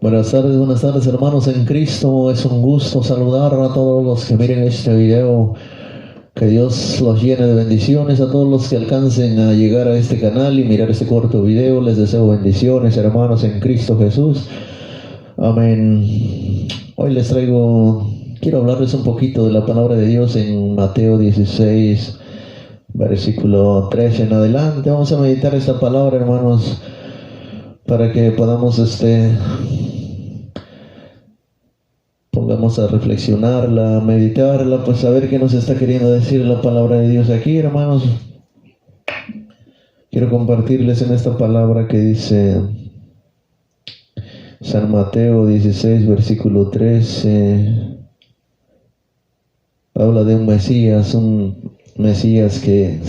Buenas tardes hermanos en Cristo. Es un gusto saludar a todos los que miren este video. Que Dios los llene de bendiciones. A todos los que alcancen a llegar a este canal y mirar este corto video, les deseo bendiciones, hermanos en Cristo Jesús. Amén. Hoy quiero hablarles un poquito de la palabra de Dios en Mateo 16, versículo 13 en adelante. Vamos a meditar esta palabra, hermanos, para que podamos pongamos a reflexionarla, a meditarla, pues a ver qué nos está queriendo decir la palabra de Dios aquí, hermanos. Quiero compartirles en esta palabra que dice San Mateo 16, versículo 13. Habla de un Mesías que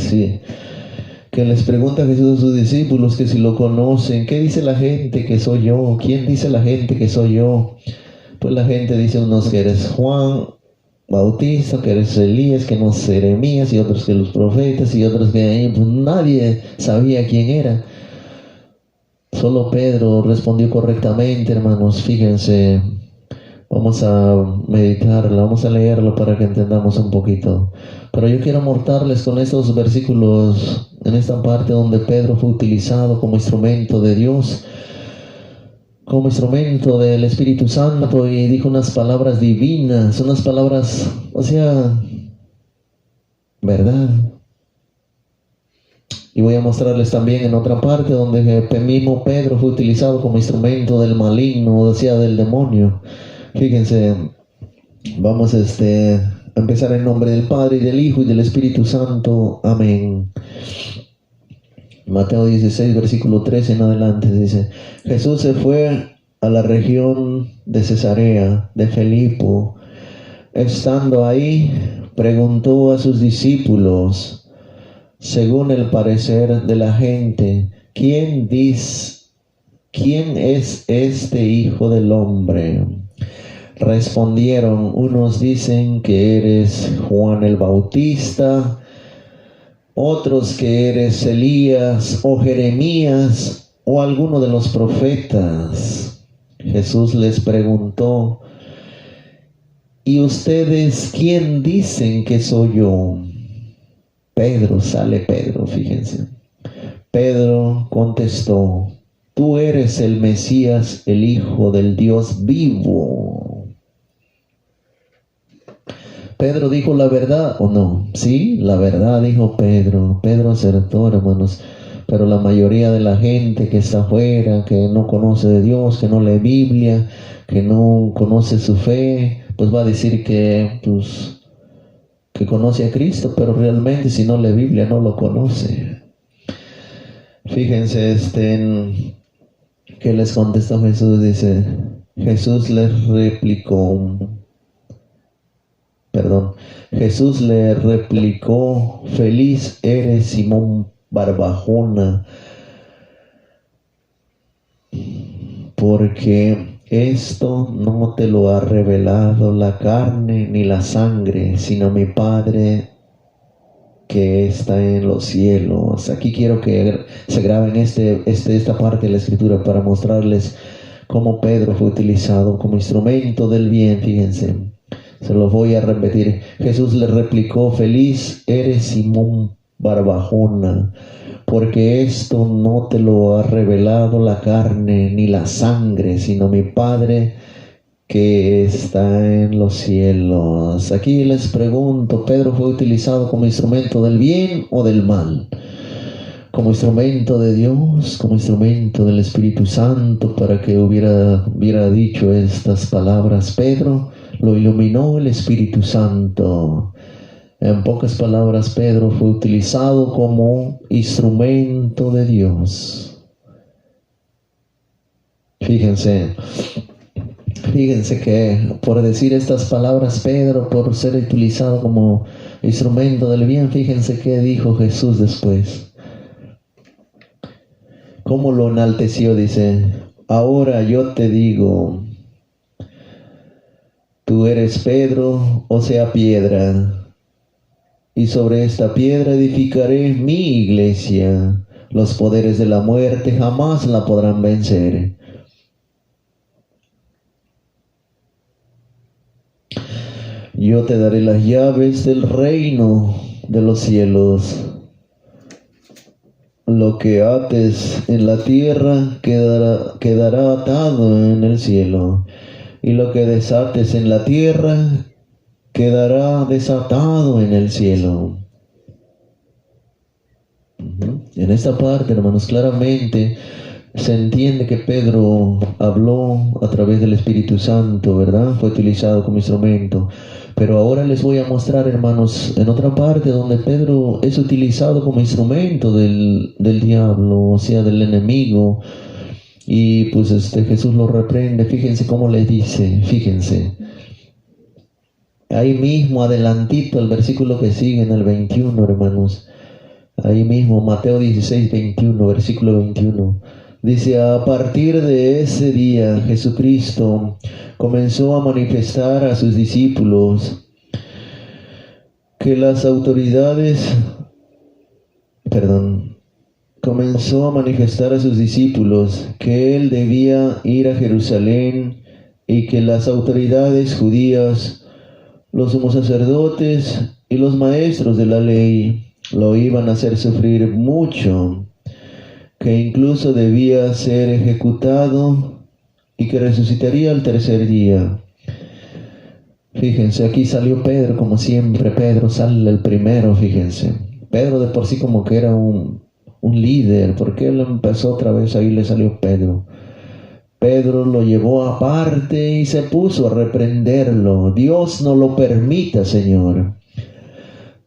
les pregunta a Jesús a sus discípulos que si lo conocen. ¿Qué dice la gente que soy yo? ¿Quién dice la gente que soy yo? Pues la gente dice unos que eres Juan Bautista, que eres Elías, que no es Jeremías, y otros que los profetas, y otros que pues nadie sabía quién era. Solo Pedro respondió correctamente, hermanos. Fíjense, vamos a meditarla, vamos a leerlo para que entendamos un poquito. Pero yo quiero mostrarles con estos versículos, en esta parte donde Pedro fue utilizado como instrumento de Dios, como instrumento del Espíritu Santo, y dijo unas palabras divinas, unas palabras, verdad. Y voy a mostrarles también en otra parte donde mismo Pedro fue utilizado como instrumento del maligno, del demonio. Fíjense, vamos a empezar en nombre del Padre, y del Hijo, y del Espíritu Santo. Amén. Mateo 16, versículo 13 en adelante dice: Jesús se fue a la región de Cesarea de Filipo. Estando ahí, preguntó a sus discípulos, según el parecer de la gente, ¿quién es este Hijo del Hombre? Respondieron, unos dicen que eres Juan el Bautista, otros que eres Elías o Jeremías o alguno de los profetas. Jesús les preguntó, ¿y ustedes quién dicen que soy yo? Sale Pedro, fíjense. Pedro contestó, tú eres el Mesías, el Hijo del Dios vivo. ¿Pedro dijo la verdad o no? Sí, la verdad dijo Pedro. Pedro acertó, hermanos. Pero la mayoría de la gente que está afuera, que no conoce de Dios, que no lee Biblia, que no conoce su fe, pues va a decir que conoce a Cristo, pero realmente si no lee Biblia no lo conoce. Fíjense que les contestó Jesús. Dice, Jesús le replicó, feliz eres Simón Barbajona, porque esto no te lo ha revelado la carne ni la sangre, sino mi Padre que está en los cielos. Aquí quiero que se graben esta parte de la Escritura para mostrarles cómo Pedro fue utilizado como instrumento del bien. Fíjense, se los voy a repetir. Jesús le replicó, feliz eres Simón Barbajona, porque esto no te lo ha revelado la carne ni la sangre, sino mi Padre que está en los cielos. Aquí les pregunto, ¿Pedro fue utilizado como instrumento del bien o del mal? Como instrumento de Dios, como instrumento del Espíritu Santo, para que hubiera dicho estas palabras. Pedro lo iluminó el Espíritu Santo. En pocas palabras, Pedro fue utilizado como instrumento de Dios. Fíjense que por decir estas palabras, Pedro, por ser utilizado como instrumento del bien, fíjense qué dijo Jesús después. ¿Cómo lo enalteció? Dice, ahora yo te digo, tú eres Pedro, o sea, piedra, y sobre esta piedra edificaré mi iglesia. Los poderes de la muerte jamás la podrán vencer. yo te daré las llaves del reino de los cielos. Lo que ates en la tierra quedará atado en el cielo, y lo que desates en la tierra quedará desatado en el cielo. En esta parte, hermanos, claramente se entiende que Pedro habló a través del Espíritu Santo, ¿verdad? Fue utilizado como instrumento. Pero ahora les voy a mostrar, hermanos, en otra parte donde Pedro es utilizado como instrumento del diablo, o sea, del enemigo. Y pues Jesús lo reprende. Fíjense cómo le dice, fíjense. Ahí mismo, adelantito, el versículo que sigue en el 21, hermanos. Ahí mismo, Mateo 16, 21, versículo 21. Dice, a partir de ese día, Jesucristo comenzó a manifestar a sus discípulos comenzó a manifestar a sus discípulos que él debía ir a Jerusalén y que las autoridades judías, los sumos sacerdotes y los maestros de la ley lo iban a hacer sufrir mucho, que incluso debía ser ejecutado y que resucitaría al tercer día. Fíjense, aquí salió Pedro, como siempre. Pedro sale el primero, fíjense. Pedro de por sí como que era un líder, porque él empezó otra vez, ahí le salió Pedro. Pedro lo llevó aparte y se puso a reprenderlo. Dios no lo permita, Señor.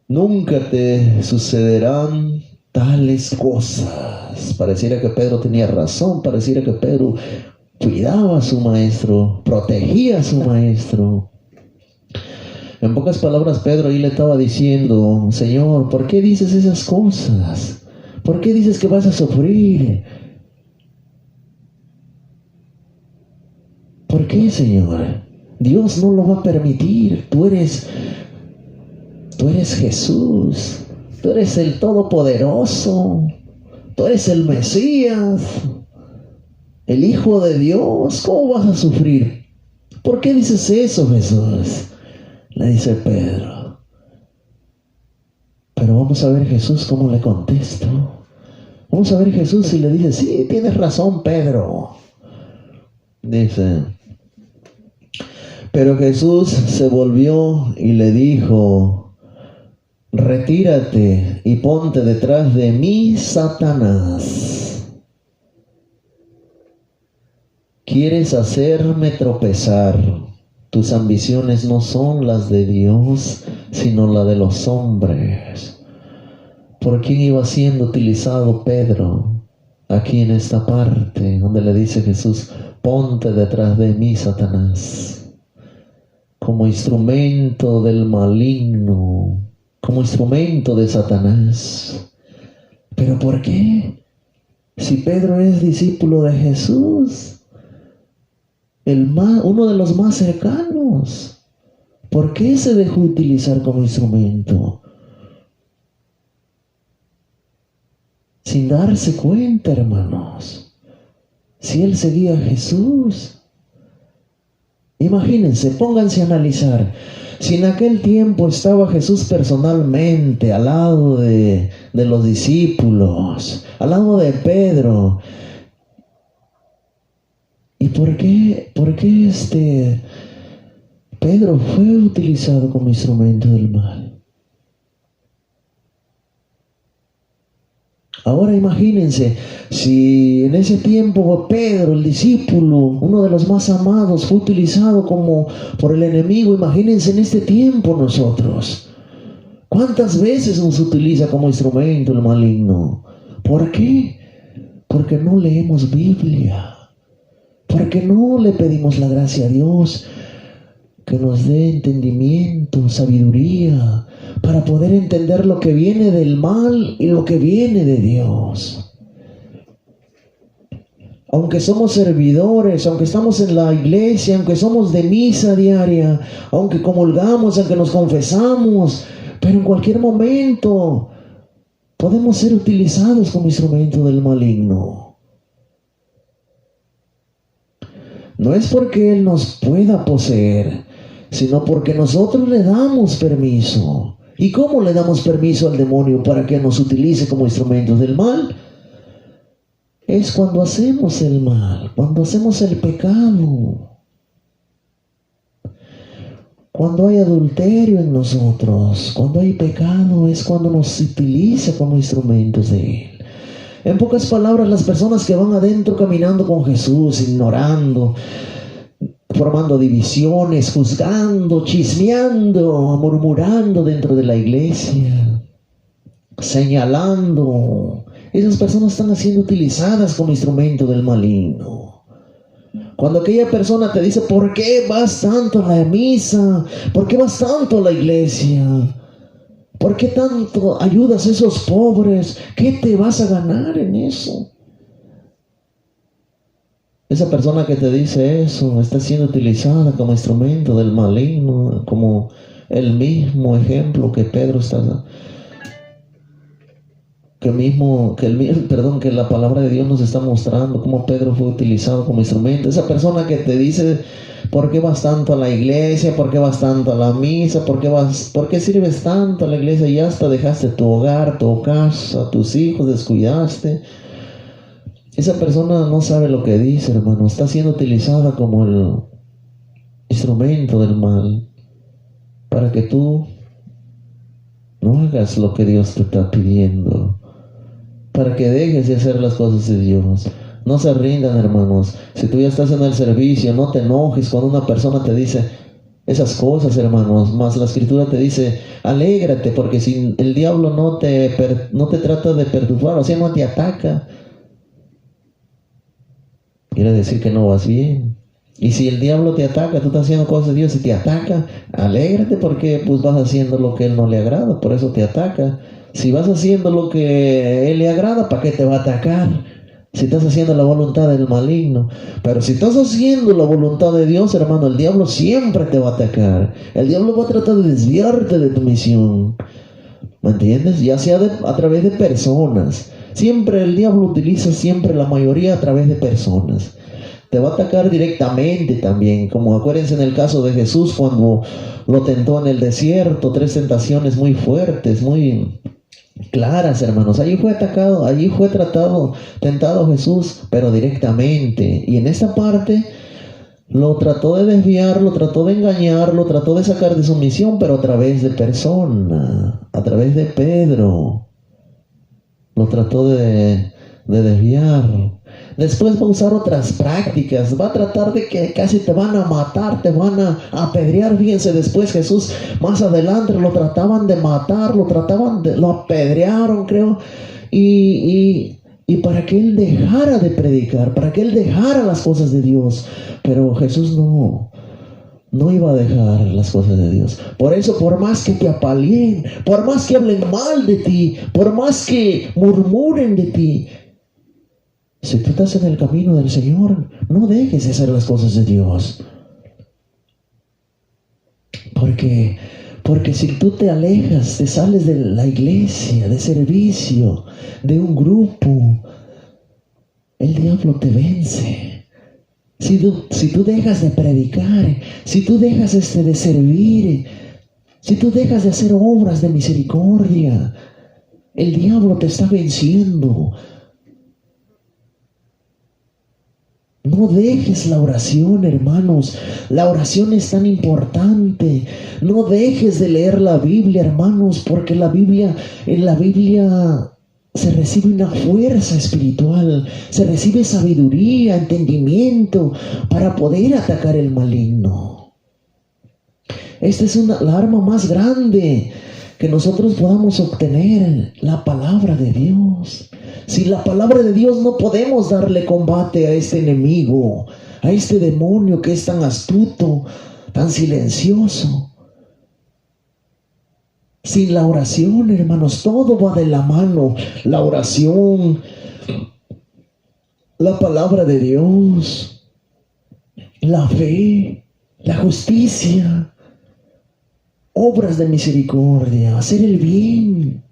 Nunca te sucederán tales cosas. Pareciera que Pedro tenía razón, pareciera que Pedro cuidaba a su maestro, protegía a su maestro. En pocas palabras, Pedro ahí le estaba diciendo, Señor, ¿por qué dices esas cosas? ¿Por qué dices que vas a sufrir? ¿Por qué, Señor? Dios no lo va a permitir. Tú eres Jesús. Tú eres el Todopoderoso. Tú eres el Mesías, el Hijo de Dios. ¿Cómo vas a sufrir? ¿Por qué dices eso, Jesús? Le dice Pedro. Pero vamos a ver Jesús cómo le contesta. Vamos a ver Jesús si le dice, sí, tienes razón, Pedro. Dice, pero Jesús se volvió y le dijo, retírate y ponte detrás de mí, Satanás. ¿Quieres hacerme tropezar? Tus ambiciones no son las de Dios, sino las de los hombres. ¿Por quién iba siendo utilizado Pedro? Aquí en esta parte, donde le dice Jesús, ponte detrás de mí, Satanás. Como instrumento del maligno, como instrumento de Satanás. ¿Pero por qué? Si Pedro es discípulo de Jesús, uno de los más cercanos, ¿por qué se dejó utilizar como instrumento? Sin darse cuenta, hermanos. Si él seguía a Jesús. Imagínense, pónganse a analizar. Si en aquel tiempo estaba Jesús personalmente al lado de los discípulos, al lado de Pedro, ¿y por qué Pedro fue utilizado como instrumento del mal? Ahora imagínense, si en ese tiempo Pedro, el discípulo, uno de los más amados, fue utilizado como por el enemigo, imagínense en este tiempo nosotros. ¿Cuántas veces nos utiliza como instrumento el maligno? ¿Por qué? Porque no leemos Biblia. Porque no le pedimos la gracia a Dios que nos dé entendimiento, sabiduría, para poder entender lo que viene del mal y lo que viene de Dios. Aunque somos servidores, aunque estamos en la iglesia, aunque somos de misa diaria, aunque comulgamos, aunque nos confesamos, pero en cualquier momento podemos ser utilizados como instrumento del maligno. No es porque Él nos pueda poseer, sino porque nosotros le damos permiso. ¿Y cómo le damos permiso al demonio para que nos utilice como instrumentos del mal? Es cuando hacemos el mal, cuando hacemos el pecado. Cuando hay adulterio en nosotros, cuando hay pecado, es cuando nos utiliza como instrumentos de Él. En pocas palabras, las personas que van adentro caminando con Jesús, ignorando, formando divisiones, juzgando, chismeando, murmurando dentro de la iglesia, señalando, esas personas están siendo utilizadas como instrumento del maligno. Cuando aquella persona te dice, ¿por qué vas tanto a la misa? ¿Por qué vas tanto a la iglesia? ¿Por qué tanto ayudas a esos pobres? ¿Qué te vas a ganar en eso? Esa persona que te dice eso está siendo utilizada como instrumento del maligno, como el mismo ejemplo que Pedro está dando. Que la palabra de Dios nos está mostrando cómo Pedro fue utilizado como instrumento. Esa persona que te dice, ¿por qué vas tanto a la iglesia? ¿Por qué vas tanto a la misa? ¿Por qué sirves tanto a la iglesia? Y hasta dejaste tu hogar, tu casa, tus hijos, descuidaste. Esa persona no sabe lo que dice, hermano. Está siendo utilizada como el instrumento del mal para que tú no hagas lo que Dios te está pidiendo, para que dejes de hacer las cosas de Dios. No se rindan, hermanos. Si tú ya estás en el servicio, no te enojes cuando una persona te dice esas cosas, hermanos. Más la Escritura te dice, alégrate, porque si el diablo no te trata de perturbar, o sea, no te ataca, quiere decir que no vas bien. Y si el diablo te ataca, tú estás haciendo cosas de Dios y te ataca, alégrate porque pues vas haciendo lo que Él no le agrada, por eso te ataca. Si vas haciendo lo que Él le agrada, ¿para qué te va a atacar? Si estás haciendo la voluntad del maligno. Pero si estás haciendo la voluntad de Dios, hermano, el diablo siempre te va a atacar. El diablo va a tratar de desviarte de tu misión. ¿Me entiendes? Ya sea a través de personas. Siempre el diablo utiliza la mayoría a través de personas. Te va a atacar directamente también, como acuérdense en el caso de Jesús cuando lo tentó en el desierto, 3 tentaciones muy fuertes, muy claras, hermanos. Allí fue tentado Jesús, pero directamente. Y en esta parte lo trató de desviar, lo trató de engañar, lo trató de sacar de su misión, pero a través de persona, a través de Pedro. Lo trató de desviar. Después va a usar otras prácticas. Va a tratar de que casi te van a matar, te van a apedrear. Fíjense, después Jesús, más adelante, lo trataban de matar, lo apedrearon, creo. Y para que él dejara de predicar, para que él dejara las cosas de Dios. Pero Jesús no iba a dejar las cosas de Dios. Por eso, por más que te apalien, por más que hablen mal de ti, por más que murmuren de ti, si tú estás en el camino del Señor, no dejes de hacer las cosas de Dios. Porque si tú te alejas, te sales de la iglesia, de servicio, de un grupo, el diablo te vence. Si tú dejas de predicar, si tú dejas de servir, si tú dejas de hacer obras de misericordia, el diablo te está venciendo. No dejes la oración, hermanos. La oración es tan importante. No dejes de leer la Biblia, hermanos, porque en la Biblia se recibe una fuerza espiritual, se recibe sabiduría, entendimiento para poder atacar el maligno. Esta es la arma más grande que nosotros podamos obtener, la palabra de Dios. Sin la palabra de Dios no podemos darle combate a este enemigo, a este demonio que es tan astuto, tan silencioso. Sin la oración, hermanos, todo va de la mano. La oración, la palabra de Dios, la fe, la justicia, obras de misericordia, hacer el bien,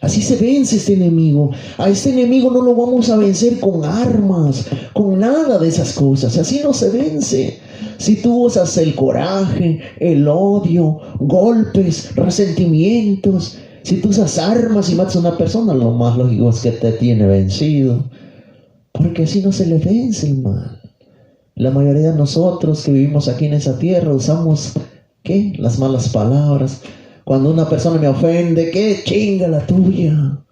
Así se vence este enemigo. A este enemigo no lo vamos a vencer con armas, con nada de esas cosas. Así no se vence. Si tú usas el coraje, el odio, golpes, resentimientos, si tú usas armas y matas a una persona, lo más lógico es que te tiene vencido. Porque así no se le vence el mal. La mayoría de nosotros que vivimos aquí en esa tierra usamos, ¿qué? Las malas palabras. Cuando una persona me ofende, ¿qué? Chinga la tuya.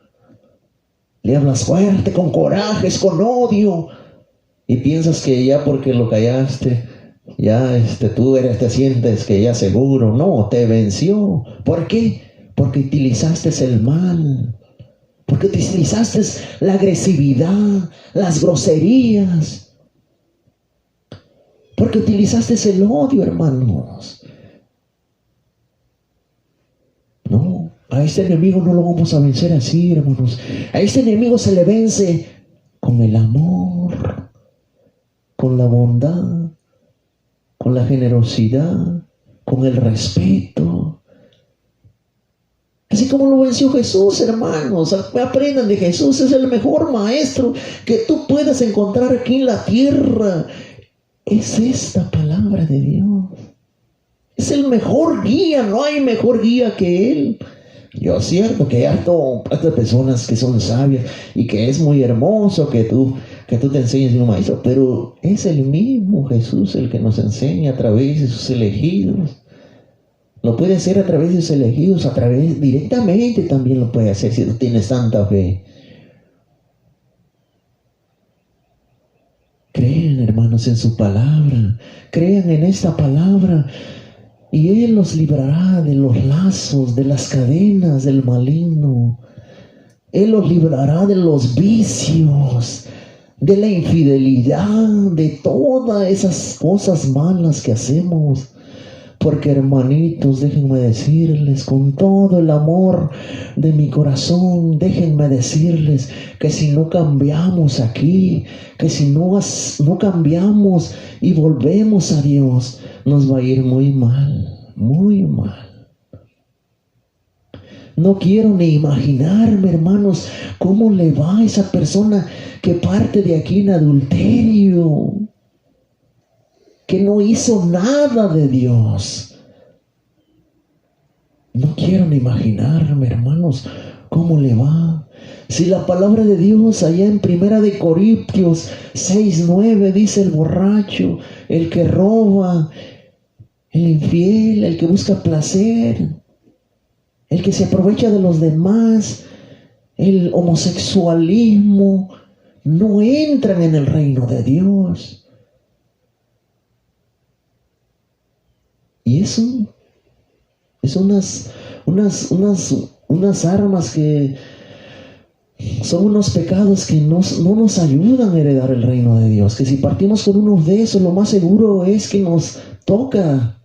Le hablas fuerte, con corajes, con odio. Y piensas que ya porque lo callaste, ya tú te sientes que ya seguro. No, te venció. ¿Por qué? Porque utilizaste el mal. Porque utilizaste la agresividad, las groserías. Porque utilizaste el odio, hermanos. No, a este enemigo no lo vamos a vencer así, hermanos. A este enemigo se le vence con el amor, con la bondad, con la generosidad, con el respeto. Así como lo venció Jesús, hermanos. Aprendan de Jesús, es el mejor maestro que tú puedas encontrar aquí en la tierra. Es esta palabra de Dios. Es el mejor guía, no hay mejor guía que Él. Yo es cierto que hay estas personas que son sabias y que es muy hermoso que tú te enseñes un maestro, pero es el mismo Jesús el que nos enseña a través de sus elegidos. Lo puede hacer a través de sus elegidos, directamente también lo puede hacer si tú tienes tanta fe. Crean, hermanos, en su palabra. Crean en esta palabra. Y Él los librará de los lazos, de las cadenas del maligno. Él los librará de los vicios, de la infidelidad, de todas esas cosas malas que hacemos. Porque, hermanitos, déjenme decirles con todo el amor de mi corazón, déjenme decirles que si no cambiamos aquí, que si no cambiamos y volvemos a Dios, nos va a ir muy mal, muy mal. No quiero ni imaginarme, hermanos, cómo le va a esa persona que parte de aquí en adulterio, que no hizo nada de Dios. No quiero ni imaginarme, hermanos, cómo le va. Si la palabra de Dios allá en 1 Corintios 6:9 dice: el borracho, el que roba, el infiel, el que busca placer, el que se aprovecha de los demás, el homosexualismo, no entran en el reino de Dios. Y eso es unas armas que son unos pecados que no nos ayudan a heredar el reino de Dios. Que si partimos con uno de esos, lo más seguro es que nos toca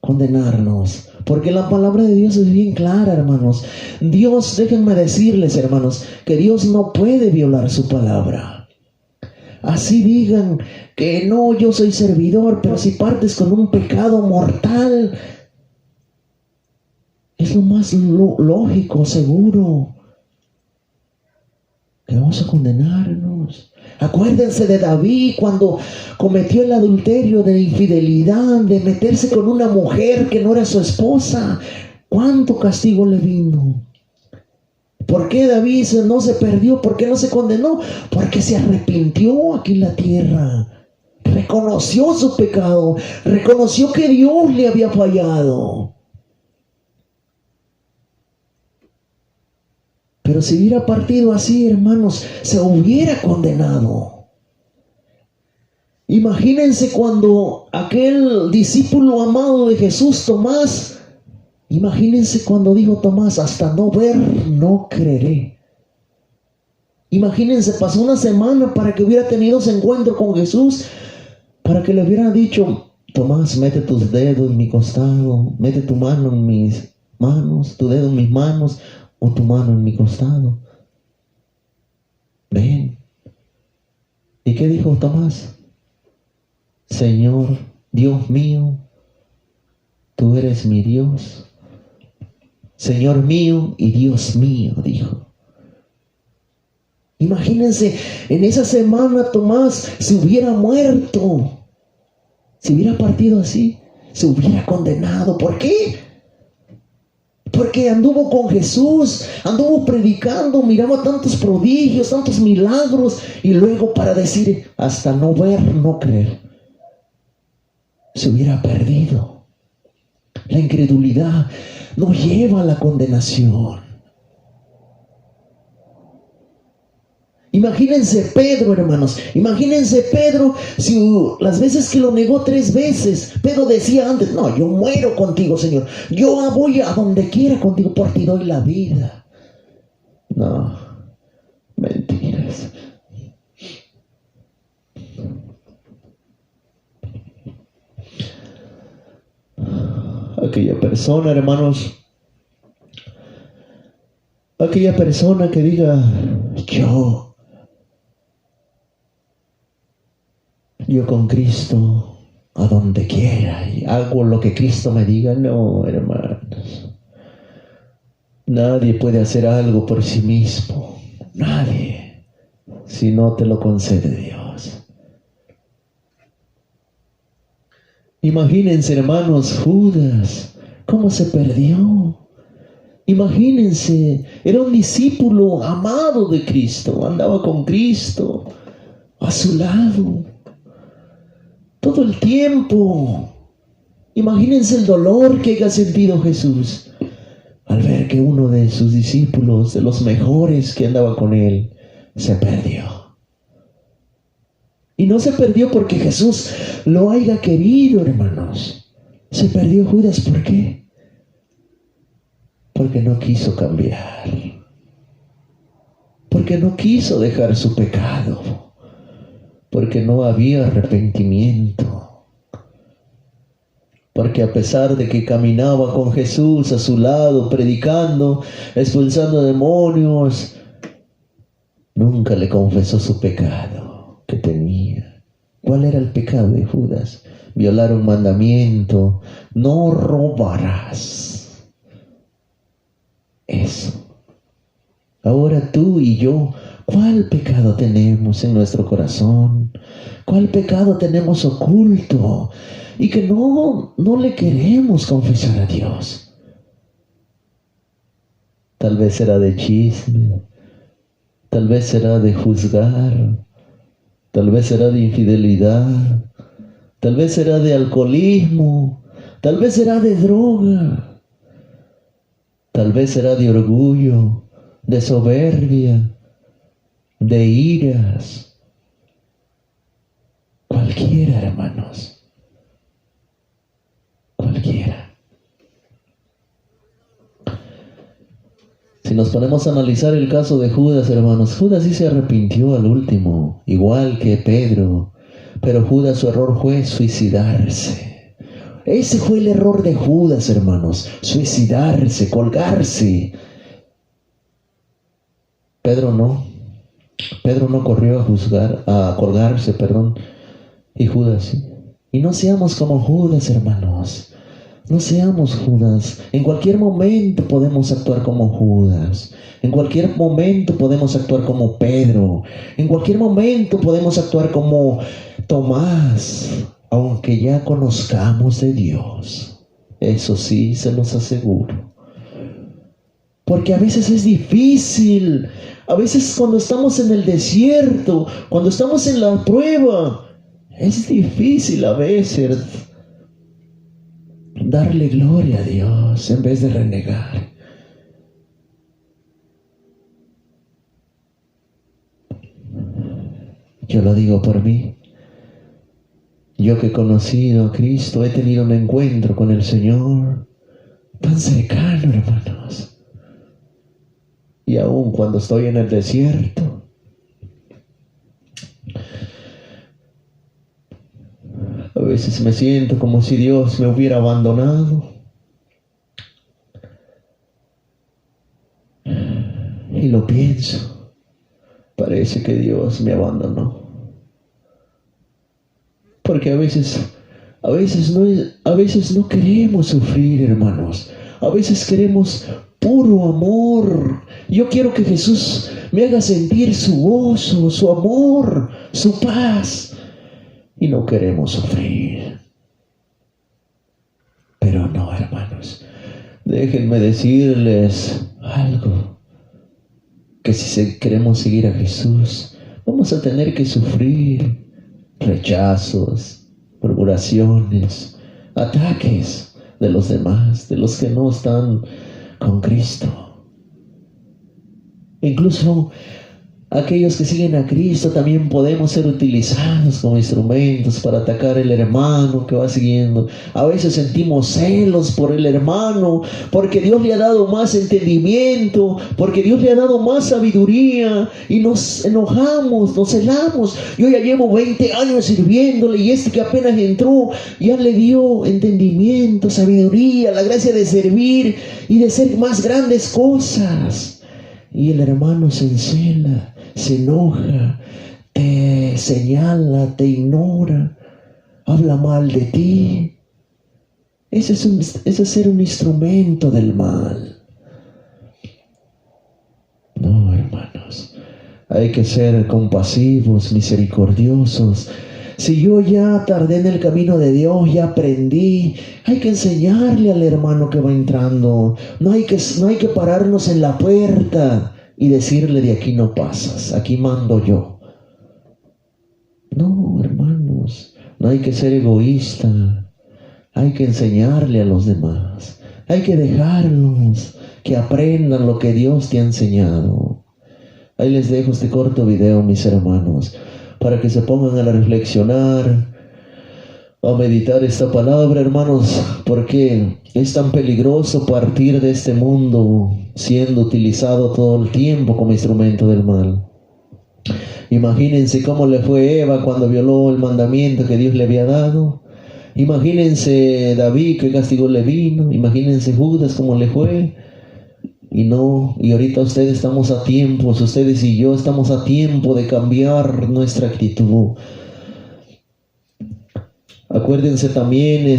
condenarnos. Porque la palabra de Dios es bien clara, hermanos. Dios, déjenme decirles, hermanos, que Dios no puede violar su palabra. Así digan que no, yo soy servidor, pero si partes con un pecado mortal, es lo más lógico, seguro, que vamos a condenarnos. Acuérdense de David cuando cometió el adulterio de infidelidad, de meterse con una mujer que no era su esposa. ¿Cuánto castigo le vino? ¿Por qué David no se perdió? ¿Por qué no se condenó? Porque se arrepintió aquí en la tierra. Reconoció su pecado. Reconoció que Dios le había fallado. Pero si hubiera partido así, hermanos, se hubiera condenado. Imagínense cuando aquel discípulo amado de Jesús, Tomás, imagínense cuando dijo Tomás: hasta no ver, no creeré. Imagínense, pasó una semana para que hubiera tenido ese encuentro con Jesús, para que le hubiera dicho: Tomás, mete tus dedos en mi costado, mete tu mano en mis manos, tu dedo en mis manos, o tu mano en mi costado. Ven. ¿Y qué dijo Tomás? Señor, Dios mío, tú eres mi Dios. Señor mío y Dios mío, dijo. Imagínense, en esa semana Tomás se hubiera muerto, se hubiera partido así, se hubiera condenado. ¿Por qué? Porque anduvo con Jesús, anduvo predicando, miraba tantos prodigios, tantos milagros, y luego para decir, hasta no ver, no creer, se hubiera perdido. La incredulidad nos lleva a la condenación. Imagínense Pedro, hermanos, imagínense Pedro, si las veces que lo negó 3 veces, Pedro decía antes, no, yo muero contigo, Señor, yo voy a donde quiera contigo, por ti doy la vida. No, mentiras. Aquella persona, hermanos, aquella persona que diga, yo con Cristo a donde quiera y hago lo que Cristo me diga. No, hermanos. Nadie puede hacer algo por sí mismo. Nadie. Si no te lo concede Dios. Imagínense, hermanos, Judas, cómo se perdió. Imagínense, era un discípulo amado de Cristo. Andaba con Cristo a su lado todo el tiempo. Imagínense el dolor que haya sentido Jesús al ver que uno de sus discípulos, de los mejores que andaba con él, se perdió. Y no se perdió porque Jesús lo haya querido, hermanos. Se perdió Judas, ¿por qué? Porque no quiso cambiar. Porque no quiso dejar su pecado. Porque no había arrepentimiento. Porque a pesar de que caminaba con Jesús a su lado, predicando, expulsando demonios, nunca le confesó su pecado que tenía. ¿Cuál era el pecado de Judas? Violar un mandamiento, no robarás. Eso. Ahora tú y yo, ¿cuál pecado tenemos en nuestro corazón? ¿Cuál pecado tenemos oculto? Y que no le queremos confesar a Dios. Tal vez será de chisme, tal vez será de juzgar, tal vez será de infidelidad, tal vez será de alcoholismo, tal vez será de droga, tal vez será de orgullo, de soberbia, de iras. Cualquiera, hermanos. Cualquiera. Si nos ponemos a analizar el caso de Judas, hermanos, Judas sí se arrepintió al último, igual que Pedro, pero Judas, su error fue suicidarse. Ese fue el error de Judas, hermanos, suicidarse, colgarse. Pedro no corrió a colgarse, y Judas sí. Y no seamos como Judas, hermanos. No seamos Judas. En cualquier momento podemos actuar como Judas. En cualquier momento podemos actuar como Pedro. En cualquier momento podemos actuar como Tomás, aunque ya conozcamos de Dios. Eso sí, se los aseguro. Porque a veces es difícil. A veces cuando estamos en el desierto, cuando estamos en la prueba, es difícil a veces darle gloria a Dios en vez de renegar. Yo lo digo por mí. Yo que he conocido a Cristo, he tenido un encuentro con el Señor tan cercano, hermanos. Y aún cuando estoy en el desierto, a veces me siento como si Dios me hubiera abandonado. Y lo pienso. Parece que Dios me abandonó. Porque a veces no queremos sufrir, hermanos. A veces queremos puro amor. Yo quiero que Jesús me haga sentir su gozo, su amor, su paz. Y no queremos sufrir. Pero no, hermanos, déjenme decirles algo. Que si queremos seguir a Jesús, vamos a tener que sufrir rechazos, murmuraciones, ataques de los demás, de los que no están con Cristo. Incluso aquellos que siguen a Cristo también podemos ser utilizados como instrumentos para atacar al hermano que va siguiendo. A veces sentimos celos por el hermano, porque Dios le ha dado más entendimiento, porque Dios le ha dado más sabiduría, y nos enojamos, nos celamos. Yo ya llevo 20 años sirviéndole, y este que apenas entró ya le dio entendimiento, sabiduría, la gracia de servir y de hacer más grandes cosas. Y el hermano se encela, se enoja, te señala, te ignora, habla mal de ti. Ese es ser un instrumento del mal. No, hermanos, hay que ser compasivos, misericordiosos. Si yo ya tardé en el camino de Dios, ya aprendí, hay que enseñarle al hermano que va entrando. No hay que pararnos en la puerta y decirle: de aquí no pasas, aquí mando yo. No, hermanos, no hay que ser egoísta. Hay que enseñarle a los demás. Hay que dejarlos que aprendan lo que Dios te ha enseñado. Ahí les dejo este corto video, mis hermanos, para que se pongan a reflexionar, a meditar esta palabra, hermanos, porque es tan peligroso partir de este mundo siendo utilizado todo el tiempo como instrumento del mal. Imagínense cómo le fue Eva cuando violó el mandamiento que Dios le había dado. Imagínense David, que castigo le vino. Imagínense Judas cómo le fue. Y ahorita ustedes estamos a tiempo, ustedes y yo estamos a tiempo de cambiar nuestra actitud. Acuérdense también,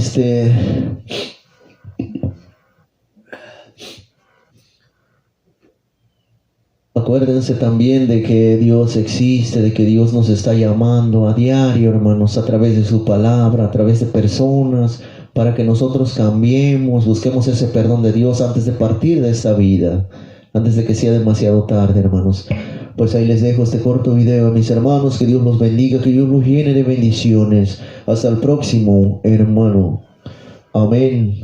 acuérdense también de que Dios existe, de que Dios nos está llamando a diario, hermanos, a través de su palabra, a través de personas, para que nosotros cambiemos, busquemos ese perdón de Dios antes de partir de esta vida, antes de que sea demasiado tarde, hermanos. Pues ahí les dejo este corto video, mis hermanos. Que Dios los bendiga, que Dios los llene de bendiciones. Hasta el próximo, hermano. Amén.